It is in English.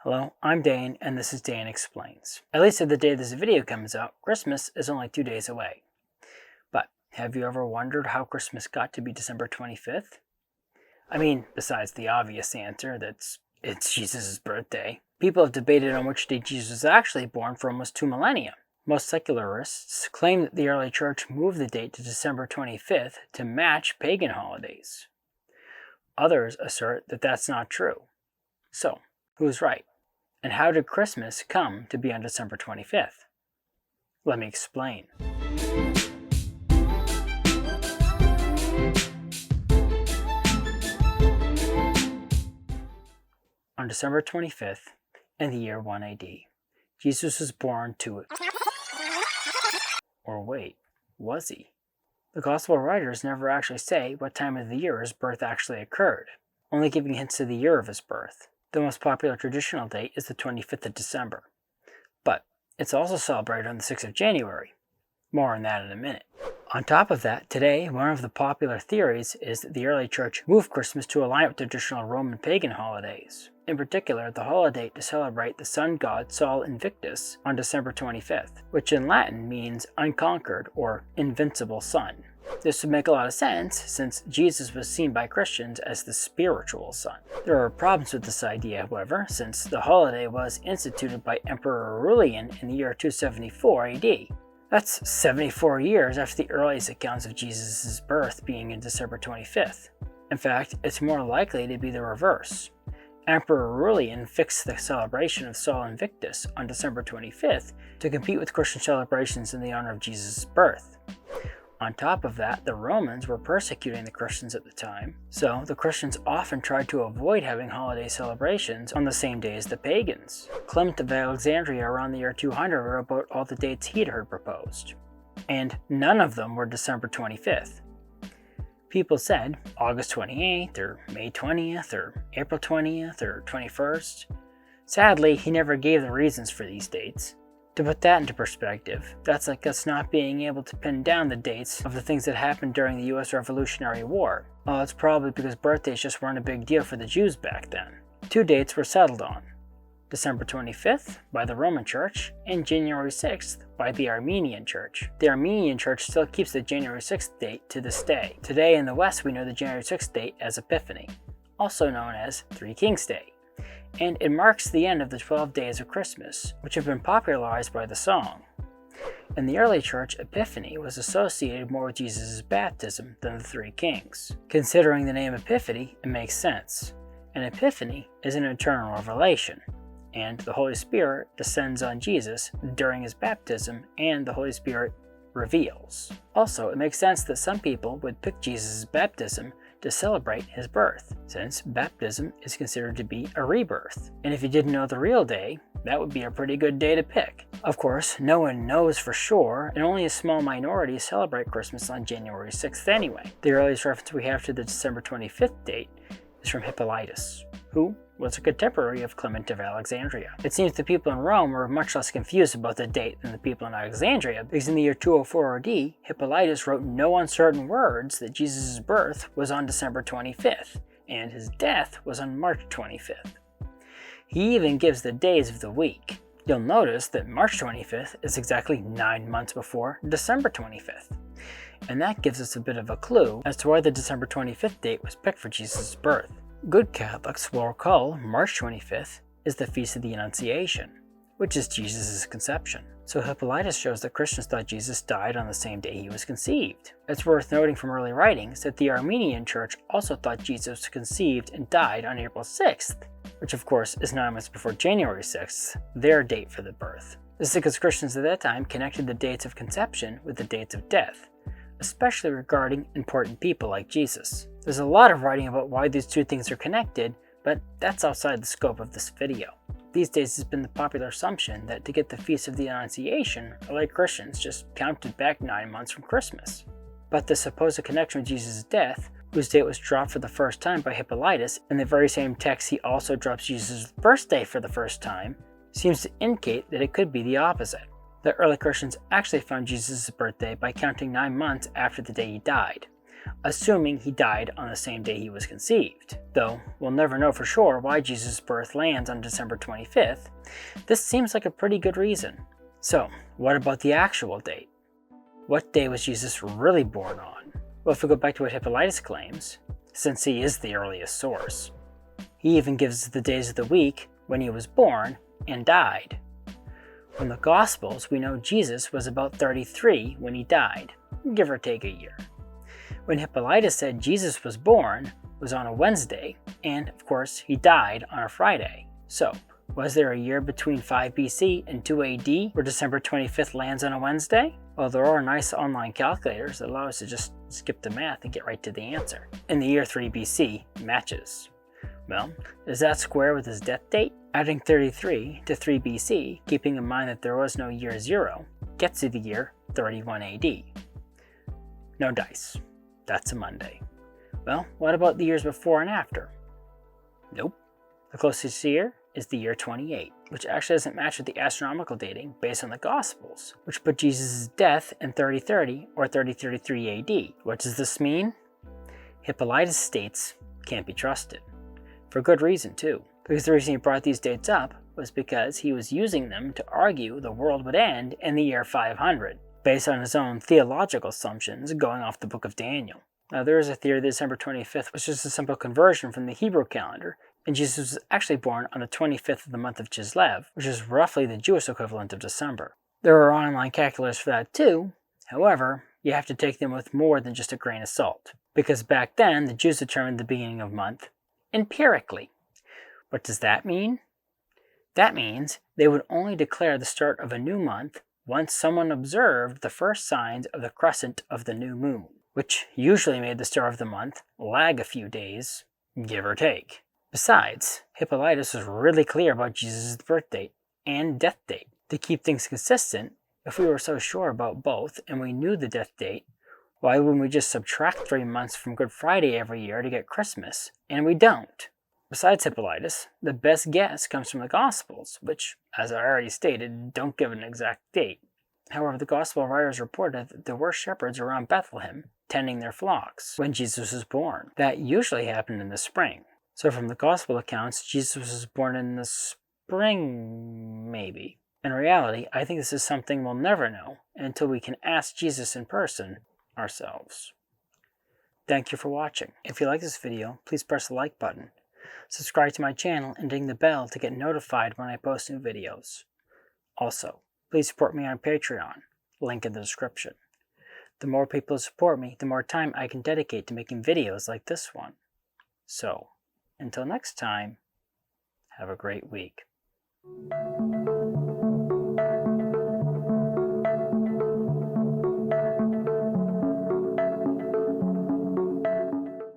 Hello, I'm Dane, and this is Dane Explains. At least at the day this video comes out, Christmas is only 2 days away. But have you ever wondered how Christmas got to be December 25th? I mean, besides the obvious answer that it's Jesus' birthday, people have debated on which day Jesus was actually born for almost 2 millennia. Most secularists claim that the early church moved the date to December 25th to match pagan holidays. Others assert that that's not true. So, who's right? And how did Christmas come to be on December 25th? Let me explain. On December 25th, in the year 1 AD, Jesus was born to... Or wait, was he? The Gospel writers never actually say what time of the year his birth actually occurred, only giving hints of the year of his birth. The most popular traditional date is the 25th of December, but it's also celebrated on the 6th of January. More on that in a minute. On top of that, today, one of the popular theories is that the early church moved Christmas to align with traditional Roman pagan holidays. In particular, the holiday to celebrate the sun god Sol Invictus on December 25th, which in Latin means unconquered or invincible sun. This would make a lot of sense since Jesus was seen by Christians as the spiritual sun. There are problems with this idea, however, since the holiday was instituted by Emperor Aurelian in the year 274 AD. That's 74 years after the earliest accounts of Jesus' birth being in December 25th. In fact, it's more likely to be the reverse. Emperor Aurelian fixed the celebration of Sol Invictus on December 25th to compete with Christian celebrations in the honor of Jesus' birth. On top of that, the Romans were persecuting the Christians at the time, so the Christians often tried to avoid having holiday celebrations on the same day as the pagans. Clement of Alexandria around the year 200 wrote about all the dates he'd heard proposed, and none of them were December 25th. People said August 28th, or May 20th, or April 20th, or 21st. Sadly, he never gave the reasons for these dates. To put that into perspective, that's like us not being able to pin down the dates of the things that happened during the US Revolutionary War. Well, it's probably because birthdays just weren't a big deal for the Jews back then. 2 dates were settled on: December 25th by the Roman Church and January 6th by the Armenian Church. The Armenian Church still keeps the January 6th date to this day. Today in the West we know the January 6th date as Epiphany, also known as Three Kings Day. And it marks the end of the 12 days of Christmas, which have been popularized by the song. In the early church, Epiphany was associated more with Jesus' baptism than the Three Kings. Considering the name Epiphany, it makes sense. An epiphany is an eternal revelation, and the Holy Spirit descends on Jesus during his baptism, and the Holy Spirit reveals. Also, it makes sense that some people would pick Jesus' baptism to celebrate his birth, since baptism is considered to be a rebirth. And if you didn't know the real day, that would be a pretty good day to pick. Of course, no one knows for sure, and only a small minority celebrate Christmas on January 6th anyway. The earliest reference we have to the December 25th date is from Hippolytus, who was a contemporary of Clement of Alexandria. It seems the people in Rome were much less confused about the date than the people in Alexandria, because in the year 204 AD, Hippolytus wrote in no uncertain words that Jesus' birth was on December 25th, and his death was on March 25th. He even gives the days of the week. You'll notice that March 25th is exactly 9 months before December 25th. And that gives us a bit of a clue as to why the December 25th date was picked for Jesus' birth. Good Catholics will recall March 25th is the Feast of the Annunciation, which is Jesus' conception. So Hippolytus shows that Christians thought Jesus died on the same day he was conceived. It's worth noting from early writings that the Armenian Church also thought Jesus was conceived and died on April 6th, which of course is 9 months before January 6th, their date for the birth. This is because Christians at that time connected the dates of conception with the dates of death, especially regarding important people like Jesus. There's a lot of writing about why these two things are connected, but that's outside the scope of this video. These days has been the popular assumption that to get the Feast of the Annunciation, early Christians just counted back 9 months from Christmas. But the supposed connection with Jesus' death, whose date was dropped for the first time by Hippolytus, in the very same text he also drops Jesus' birthday for the first time, seems to indicate that it could be the opposite. The early Christians actually found Jesus' birthday by counting 9 months after the day he died, assuming he died on the same day he was conceived. Though we'll never know for sure why Jesus' birth lands on December 25th, this seems like a pretty good reason. So, what about the actual date? What day was Jesus really born on? Well, if we go back to what Hippolytus claims, since he is the earliest source, he even gives the days of the week when he was born and died. From the Gospels, we know Jesus was about 33 when he died, give or take a year. When Hippolytus said Jesus was born was on a Wednesday, and of course he died on a Friday. So, was there a year between 5 BC and 2 AD where December 25th lands on a Wednesday? Well, there are nice online calculators that allow us to just skip the math and get right to the answer. And the year 3 BC matches. Well, does that square with his death date? Adding 33 to 3 BC, keeping in mind that there was no year 0, gets you the year 31 AD. No dice. That's a Monday. Well, what about the years before and after? Nope. The closest year is the year 28, which actually doesn't match with the astronomical dating based on the Gospels, which put Jesus' death in 3030 or 3033 AD. What does this mean? Hippolytus states can't be trusted. For good reason, too. Because the reason he brought these dates up was because he was using them to argue the world would end in the year 500, based on his own theological assumptions going off the book of Daniel. Now, there is a theory that December 25th was just a simple conversion from the Hebrew calendar, and Jesus was actually born on the 25th of the month of Kislev, which is roughly the Jewish equivalent of December. There are online calculators for that too. However, you have to take them with more than just a grain of salt, because back then the Jews determined the beginning of month empirically. What does that mean? That means they would only declare the start of a new month once someone observed the first signs of the crescent of the new moon, which usually made the start of the month lag a few days, give or take. Besides, Hippolytus was really clear about Jesus' birth date and death date. To keep things consistent, if we were so sure about both and we knew the death date, why wouldn't we just subtract 3 months from Good Friday every year to get Christmas? And we don't. Besides Hippolytus, the best guess comes from the Gospels, which, as I already stated, don't give an exact date. However, the Gospel writers reported that there were shepherds around Bethlehem tending their flocks when Jesus was born. That usually happened in the spring. So from the Gospel accounts, Jesus was born in the spring, maybe. In reality, I think this is something we'll never know until we can ask Jesus in person ourselves. Thank you for watching. If you like this video, please press the like button. Subscribe to my channel and ding the bell to get notified when I post new videos. Also, please support me on Patreon, link in the description. The more people who support me, the more time I can dedicate to making videos like this one. So, until next time, have a great week.